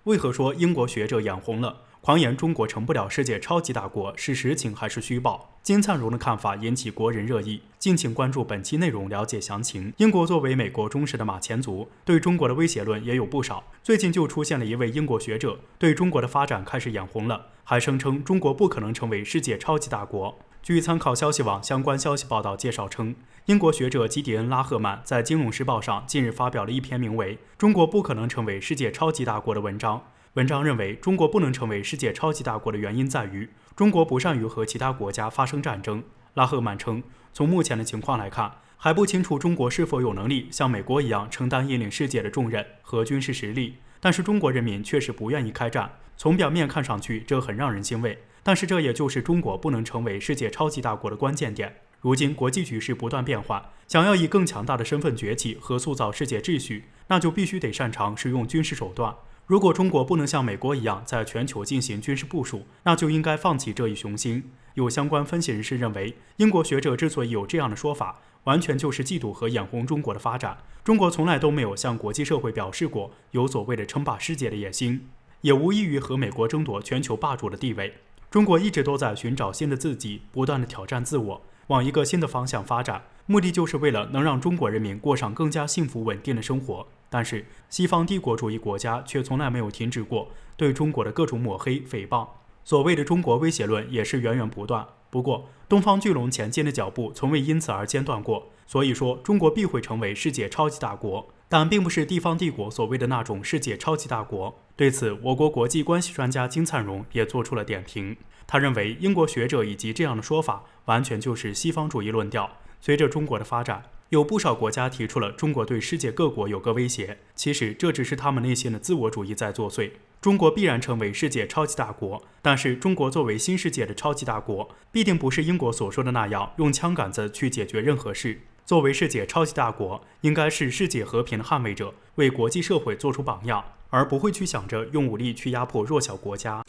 为何说英国学者眼红了？狂言中国成不了世界超级大国是实情还是虚报？金灿荣的看法引起国人热议，敬请关注本期内容了解详情。英国作为美国忠实的马前卒，对中国的威胁论也有不少。最近就出现了一位英国学者对中国的发展开始眼红了，还声称中国不可能成为世界超级大国。据参考消息网相关消息报道介绍称，英国学者基迪恩·拉赫曼在《金融时报》上近日发表了一篇名为《中国不可能成为世界超级大国》的文章。文章认为，中国不能成为世界超级大国的原因在于，中国不善于和其他国家发生战争。拉赫曼称，从目前的情况来看，还不清楚中国是否有能力像美国一样承担引领世界的重任和军事实力。但是中国人民确实不愿意开战，从表面看上去，这很让人欣慰。但是这也就是中国不能成为世界超级大国的关键点。如今国际局势不断变换，想要以更强大的身份崛起和塑造世界秩序，那就必须得擅长使用军事手段。如果中国不能像美国一样在全球进行军事部署，那就应该放弃这一雄心。有相关分析人士认为，英国学者之所以有这样的说法，完全就是嫉妒和眼红中国的发展。中国从来都没有向国际社会表示过有所谓的称霸世界的野心，也无异于和美国争夺全球霸主的地位。中国一直都在寻找新的自己，不断的挑战自我，往一个新的方向发展，目的就是为了能让中国人民过上更加幸福稳定的生活。但是西方帝国主义国家却从来没有停止过对中国的各种抹黑诽谤，所谓的中国威胁论也是源源不断。不过东方巨龙前进的脚步从未因此而间断过，所以说中国必会成为世界超级大国，但并不是地方帝国所谓的那种世界超级大国。对此，我国国际关系专家金灿荣也做出了点评。他认为英国学者以及这样的说法完全就是西方主义论调。随着中国的发展，有不少国家提出了中国对世界各国有个威胁，其实这只是他们内心的自我主义在作祟。中国必然成为世界超级大国，但是中国作为新世界的超级大国，必定不是英国所说的那样用枪杆子去解决任何事。作为世界超级大国，应该是世界和平的捍卫者，为国际社会做出榜样，而不会去想着用武力去压迫弱小国家。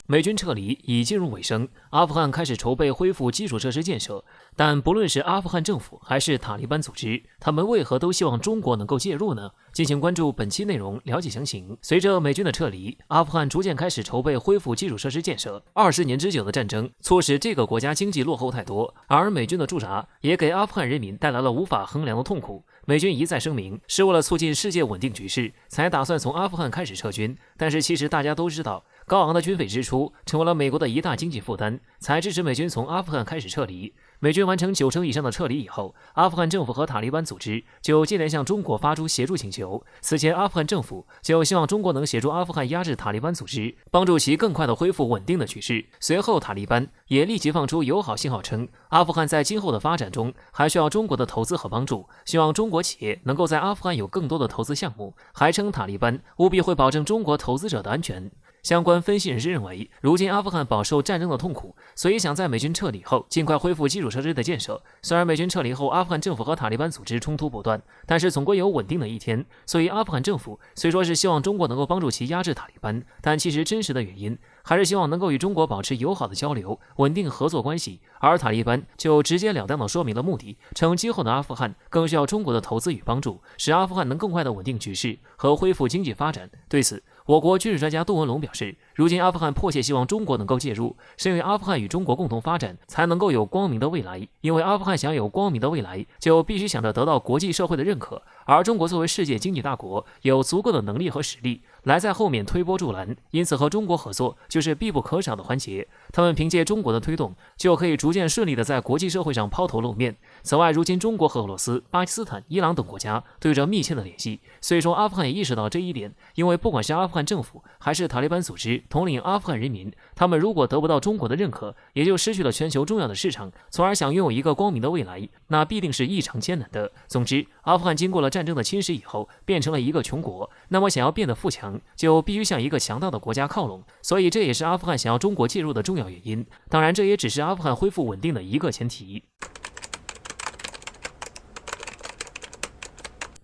美军撤离已进入尾声，阿富汗开始筹备恢复基础设施建设，但不论是阿富汗政府还是塔利班组织，他们为何都希望中国能够介入呢？敬请关注本期内容，了解详情。随着美军的撤离，阿富汗逐渐开始筹备恢复基础设施建设。20年之久的战争促使这个国家经济落后太多，而美军的驻扎也给阿富汗人民带来了无法衡量的痛苦。美军一再声明是为了促进世界稳定局势，才打算从阿富汗开始撤军，但是其实大家都知道，高昂的军费支出成为了美国的一大经济负担，才支持美军从阿富汗开始撤离。美军完成90%以上的撤离以后，阿富汗政府和塔利班组织就接连向中国发出协助请求。此前，阿富汗政府就希望中国能协助阿富汗压制塔利班组织，帮助其更快地恢复稳定的局势。随后，塔利班也立即放出友好信号，称阿富汗在今后的发展中还需要中国的投资和帮助，希望中国企业能够在阿富汗有更多的投资项目，还称塔利班务必会保证中国投资者的安全。相关分析人士认为，如今阿富汗饱受战争的痛苦，所以想在美军撤离后尽快恢复基础设施的建设。虽然美军撤离后，阿富汗政府和塔利班组织冲突不断，但是总归有稳定的一天。所以阿富汗政府虽说是希望中国能够帮助其压制塔利班，但其实真实的原因还是希望能够与中国保持友好的交流，稳定合作关系。而塔利班就直截了当地说明了目的，称今后的阿富汗更需要中国的投资与帮助，使阿富汗能更快地稳定局势和恢复经济发展。对此，我国军事专家杜文龙表示，如今阿富汗迫切希望中国能够介入，是因为阿富汗与中国共同发展，才能够有光明的未来。因为阿富汗想有光明的未来，就必须想着得到国际社会的认可，而中国作为世界经济大国，有足够的能力和实力来在后面推波助澜，因此和中国合作就是必不可少的环节。他们凭借中国的推动，就可以逐渐顺利的在国际社会上抛头露面。此外，如今中国和俄罗斯、巴基斯坦、伊朗等国家都有着密切的联系，所以说阿富汗也意识到这一点，因为不管是阿富汗政府还是塔利班组织统领阿富汗人民，他们如果得不到中国的认可，也就失去了全球重要的市场，从而想拥有一个光明的未来，那必定是异常艰难的。总之，阿富汗经过了战争的侵蚀以后，变成了一个穷国，那么想要变得富强，就必须向一个强大的国家靠拢，所以这也是阿富汗想要中国介入的重要原因。当然，这也只是阿富汗恢复稳定的一个前提。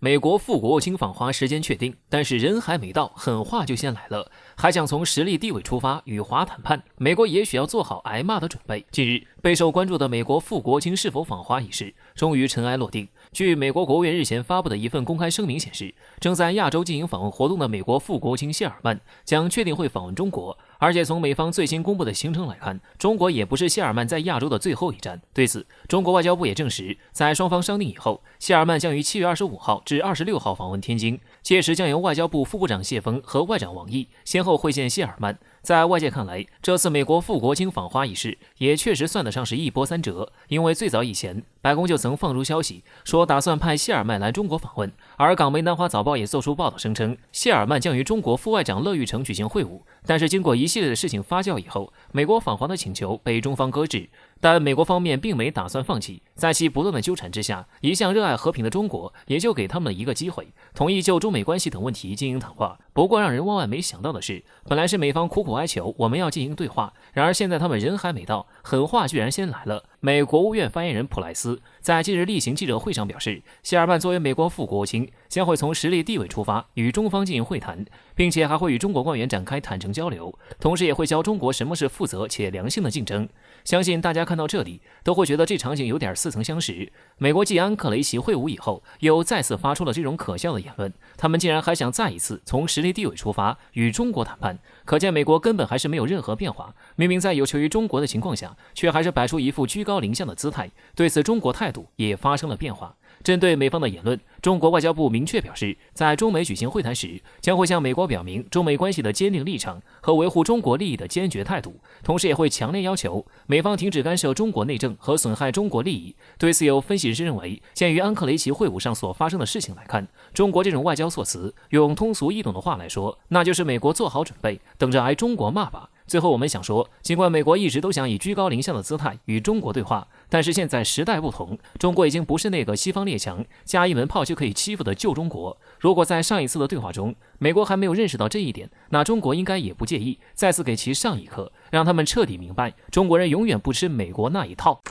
美国副国务卿访华时间确定，但是人还没到，狠话就先来了，还想从实力地位出发与华谈判，美国也许要做好挨骂的准备。近日，备受关注的美国副国务卿是否访华一事，终于尘埃落定。据美国国务院日前发布的一份公开声明显示，正在亚洲进行访问活动的美国副国务卿谢尔曼将确定会访问中国，而且从美方最新公布的行程来看，中国也不是谢尔曼在亚洲的最后一站。对此，中国外交部也证实，在双方商定以后，谢尔曼将于7月25号至26号访问天津，届时将由外交部副部长谢锋和外长王毅先后会见谢尔曼。在外界看来，这次美国副国务卿访华一事也确实算得上是一波三折，因为最早以前，白宫就曾放出消息说打算派谢尔曼来中国访问，而港媒《南华早报》也做出报道声称，谢尔曼将与中国副外长乐玉成举行会晤。但是经过一系列的事情发酵以后，美国访华的请求被中方搁置。但美国方面并没打算放弃，在其不断的纠缠之下，一向热爱和平的中国也就给他们一个机会，同意就中美关系等问题进行谈话。不过让人万万没想到的是，本来是美方苦苦哀求我们要进行对话，然而现在他们人还没到，狠话居然先来了。美国务院发言人普莱斯在近日例行记者会上表示，谢尔曼作为美国副国务卿，将会从实力地位出发与中方进行会谈，并且还会与中国官员展开坦诚交流，同时也会教中国什么是负责且良性的竞争。相信大家看到这里都会觉得这场景有点似曾相识。美国继安克雷奇会晤以后，又再次发出了这种可笑的言论，他们竟然还想再一次从实力地位出发与中国谈判，可见美国根本还是没有任何变化，明明在有求于中国的情况下，却还是摆出一副居高临下的姿态，对此中国态度也发生了变化。针对美方的言论，中国外交部明确表示，在中美举行会谈时，将会向美国表明中美关系的坚定立场和维护中国利益的坚决态度，同时也会强烈要求美方停止干涉中国内政和损害中国利益。对此，有分析师认为，鉴于安克雷奇会晤上所发生的事情来看，中国这种外交措辞，用通俗易懂的话来说，那就是美国做好准备，等着挨中国骂吧。最后我们想说，尽管美国一直都想以居高临下的姿态与中国对话，但是现在时代不同，中国已经不是那个西方列强加一门炮就可以欺负的旧中国。如果在上一次的对话中，美国还没有认识到这一点，那中国应该也不介意再次给其上一课，让他们彻底明白，中国人永远不吃美国那一套。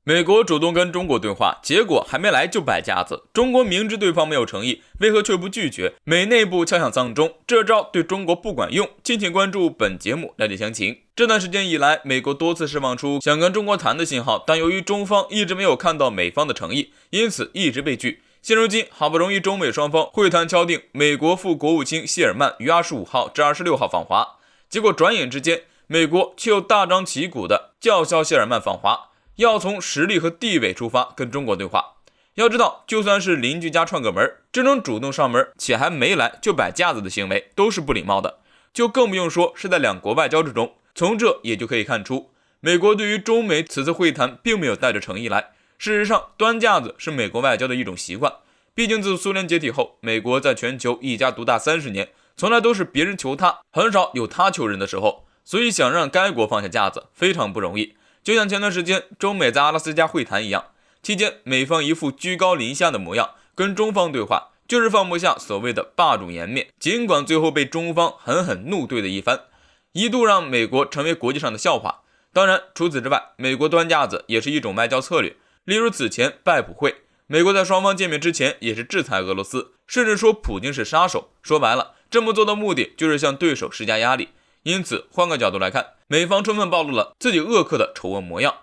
美国主动跟中国对话，结果还没来就摆架子。中国明知对方没有诚意，为何却不拒绝？美内部敲响丧钟，这招对中国不管用。敬请关注本节目了解详情。这段时间以来，美国多次释放出想跟中国谈的信号，但由于中方一直没有看到美方的诚意，因此一直被拒。现如今好不容易中美双方会谈敲定，美国副国务卿谢尔曼于25号至26号访华，结果转眼之间，美国却又大张旗鼓地叫嚣谢尔曼访华，要从实力和地位出发跟中国对话。要知道，就算是邻居家串个门，这种主动上门且还没来就摆架子的行为都是不礼貌的，就更不用说是在两国外交之中。从这也就可以看出，美国对于中美此次会谈并没有带着诚意来。事实上，端架子是美国外交的一种习惯，毕竟自苏联解体后，美国在全球一家独大30年，从来都是别人求他，很少有他求人的时候，所以想让该国放下架子非常不容易。就像前段时间中美在阿拉斯加会谈一样，期间美方一副居高临下的模样跟中方对话，就是放不下所谓的霸主颜面，尽管最后被中方狠狠怒对了一番，一度让美国成为国际上的笑话。当然除此之外，美国端架子也是一种外交策略，例如此前拜普会，美国在双方见面之前也是制裁俄罗斯，甚至说普京是杀手，说白了这么做的目的就是向对手施加压力。因此换个角度来看，美方充分暴露了自己恶客的丑恶模样。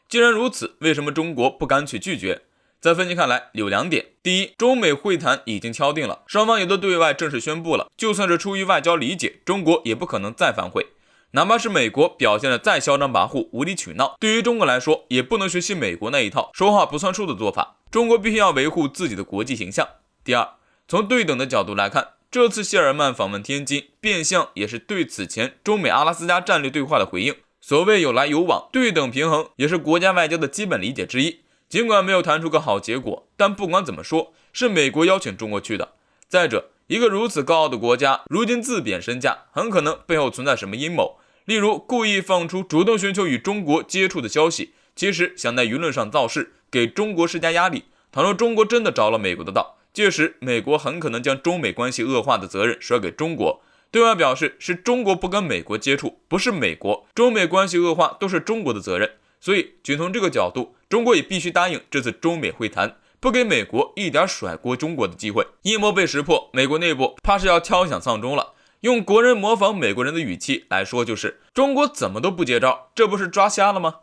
既然如此，为什么中国不干脆拒绝？在分析看来有2点。第一，中美会谈已经敲定了，双方也都对外正式宣布了，就算是出于外交理解，中国也不可能再反悔。哪怕是美国表现得再嚣张跋扈无理取闹，对于中国来说也不能学习美国那一套说话不算数的做法，中国必须要维护自己的国际形象。第二，从对等的角度来看，这次谢尔曼访问天津，变相也是对此前中美阿拉斯加战略对话的回应。所谓有来有往，对等平衡也是国家外交的基本理解之一。尽管没有谈出个好结果，但不管怎么说，是美国邀请中国去的。再者，一个如此高傲的国家，如今自贬身价，很可能背后存在什么阴谋，例如故意放出主动寻求与中国接触的消息，其实想在舆论上造势，给中国施加压力。倘若中国真的着了美国的道，届时美国很可能将中美关系恶化的责任甩给中国，对外表示是中国不跟美国接触，不是美国，中美关系恶化都是中国的责任。所以仅从这个角度，中国也必须答应这次中美会谈，不给美国一点甩锅中国的机会。阴谋被识破，美国内部怕是要敲响丧钟了。用国人模仿美国人的语气来说，就是中国怎么都不接招，这不是抓瞎了吗？